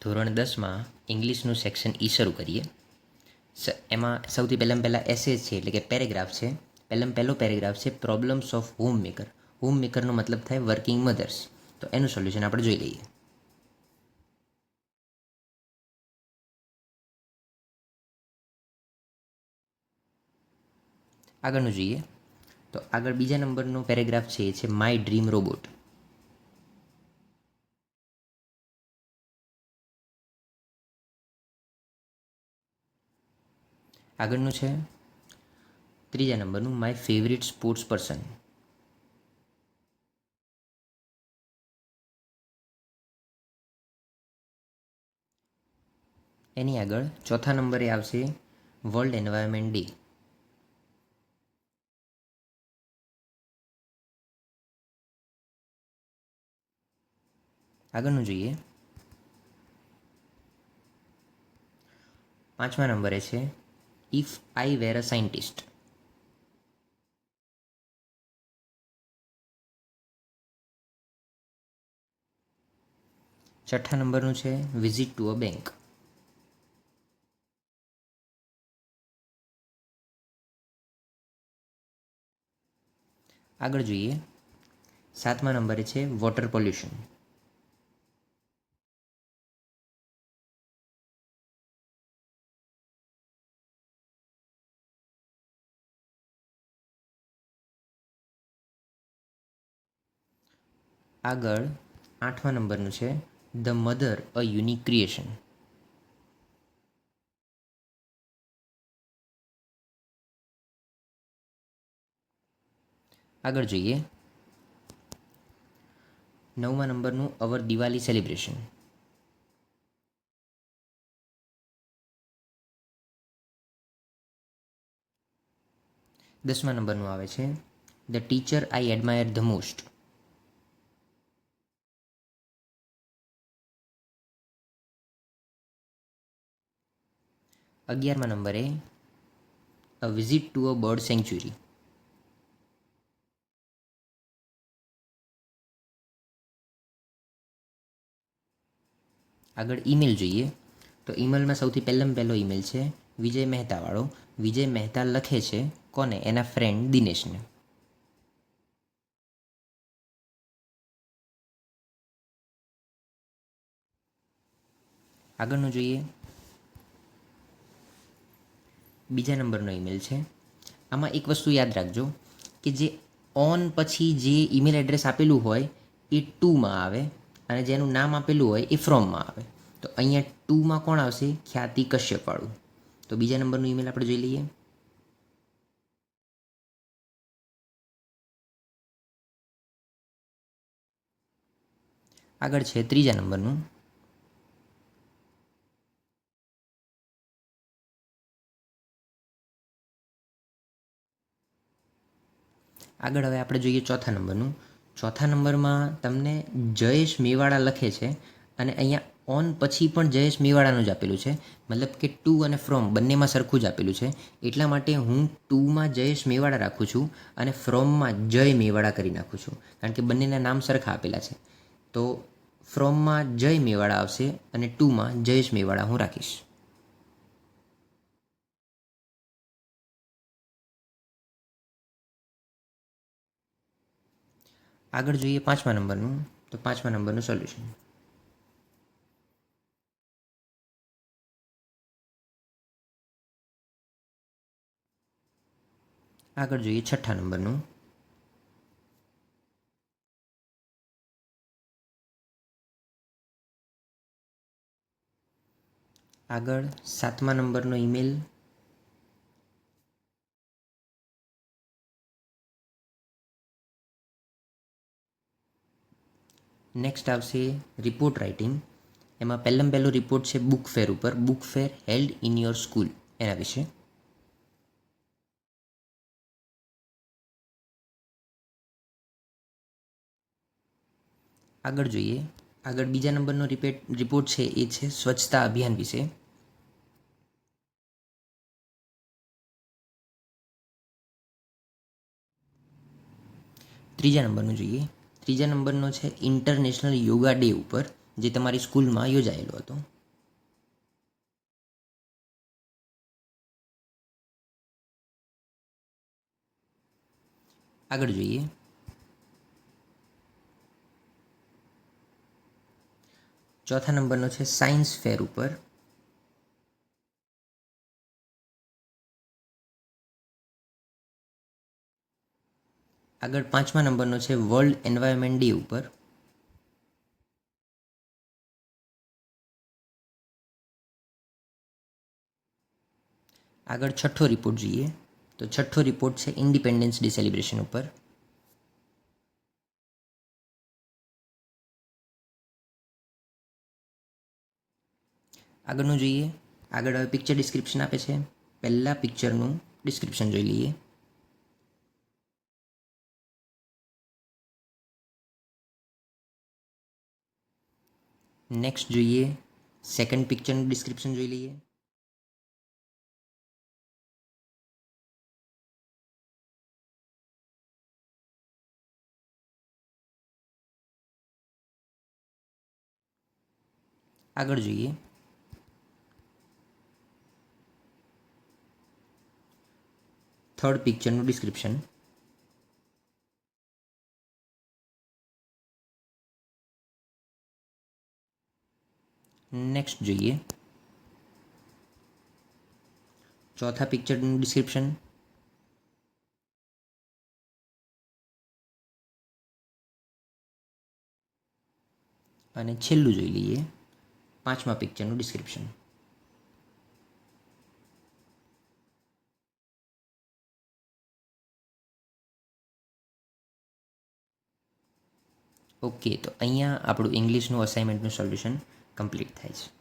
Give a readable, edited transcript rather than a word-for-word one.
ધોરણ 10માં ઇંગ્લિશનું section E શરૂ કરીએ. એમાં સૌથી પહેલાં એસેજ છે, એટલે કે પેરેગ્રાફ છે. પહેલો પેરેગ્રાફ છે problems of home maker. Home મેકરનો મતલબ થાય વર્કિંગ મધર્સ. તો એનું સોલ્યુશન આપણે જોઈ લઈએ. આગળનું જોઈએ તો આગળ બીજા નંબરનો પેરેગ્રાફ છે એ છે માય ડ્રીમ રોબોટ. આગળનું છે ત્રીજા નંબરનું માય ફેવરિટ સ્પોર્ટ્સ પર્સન. એની આગળ ચોથા નંબરે આવશે વર્લ્ડ એન્વાયરમેન્ટ ડે. આગળનું જોઈએ પાંચમા નંબરે છે if I wear a scientist. છઠ્ઠા નંબરનું છે વિઝિટ ટુ અ બેંક. આગળ જોઈએ સાતમા નંબરે છે વોટર પોલ્યુશન. આગળ આઠમા નંબરનું છે the mother a unique creation. આગળ જોઈએ નવમા નંબરનું અવર દિવાળી સેલિબ્રેશન. દસમા નંબરનું આવે છે the teacher I admire the most. અગિયારમા નંબરે a visit to a bird sanctuary. આગળ ઈમેલ જોઈએ તો ઈમેલમાં સૌથી પહેલો ઈમેલ છે વિજય મહેતાવાળો. વિજય મહેતા લખે છે કોને? એના ફ્રેન્ડ દિનેશને. આગળનું જોઈએ બીજા નંબરનો ઈમેલ છે. આમાં એક વસ્તુ યાદ રાખજો કે જે ઓન પછી જે ઈમેલ એડ્રેસ આપેલું હોય એ ટુમાં આવે અને જેનું નામ આપેલું હોય એ ફ્રોમમાં આવે. તો અહીંયા ટુમાં કોણ આવશે? ખ્યાતિ કશ્યપવાળું. તો બીજા નંબરનું ઈમેલ આપણે જોઈ લઈએ. આગળ છે ત્રીજા નંબરનું. આગળ હવે આપણે જોઈએ ચોથા નંબરનું. ચોથા નંબરમાં તમને જયેશ મેવાડા લખે છે અને અહીંયા ઓન પછી પણ જયેશ મેવાડાનું જ આપેલું છે. મતલબ કે ટુ અને ફ્રોમ બંનેમાં સરખું જ આપેલું છે. એટલા માટે હું ટુમાં જયેશ મેવાડા રાખું છું અને ફ્રોમમાં જય મેવાડા કરી નાખું છું, કારણ કે બંનેના નામ સરખા આપેલા છે. તો ફ્રોમમાં જય મેવાડા આવશે અને ટુમાં જયેશ મેવાડા હું રાખીશ. આગળ જોઈએ પાંચમા નંબરનું. તો પાંચમા નંબરનું સોલ્યુશન. આગળ જોઈએ છઠ્ઠા નંબરનું. આગળ સાતમા નંબરનો ઈમેલ. નેક્સ્ટ આવશે રિપોર્ટ રાઇટિંગ. એમાં પહેલો રિપોર્ટ છે બુક ફેર ઉપર. Book fair held in your school એના વિશે. આગળ જોઈએ આગળ બીજા નંબરનો રિપોર્ટ છે એ છે સ્વચ્છતા અભિયાન વિશે. ત્રીજા નંબરનું જોઈએ. ત્રીજા નંબરનો છે ઇન્ટરનેશનલ યોગા ડે ઉપર, જે તમારી સ્કૂલમાં યોજાયેલો હતો. આગળ જોઈએ. ચોથા નંબરનો છે સાયન્સ ફેર ઉપર. આગળ પાંચમા નંબરનો છે વર્લ્ડ એન્વાયરમેન્ટ ડે ઉપર. આગળ છઠ્ઠો રિપોર્ટ જોઈએ તો છઠ્ઠો રિપોર્ટ છે ઇન્ડિપેન્ડન્સ ડે સેલિબ્રેશન ઉપર. આગળનું જોઈએ. આગળ હવે પિક્ચર ડિસ્ક્રિપ્શન આપે છે. પહેલાં પિક્ચરનું ડિસ્ક્રિપ્શન જોઈ લઈએ. નેક્સ્ટ જોઈએ સેકન્ડ પિક્ચરનું ડિસ્ક્રિપ્શન જોઈ લઈએ. આગળ જોઈએ. Third પિક્ચરનું description. નેક્સ્ટ જોઈએ ચોથા પિક્ચરનું ડિસ્ક્રિપ્શન. અને છેલ્લું જોઈ લઈએ પાંચમા પિક્ચરનું ડિસ્ક્રિપ્શન. ઓકે, તો અહીંયા આપણું ઇંગ્લિશનું અસાઇનમેન્ટનું સોલ્યુશન કમ્પ્લીટ થાય છે.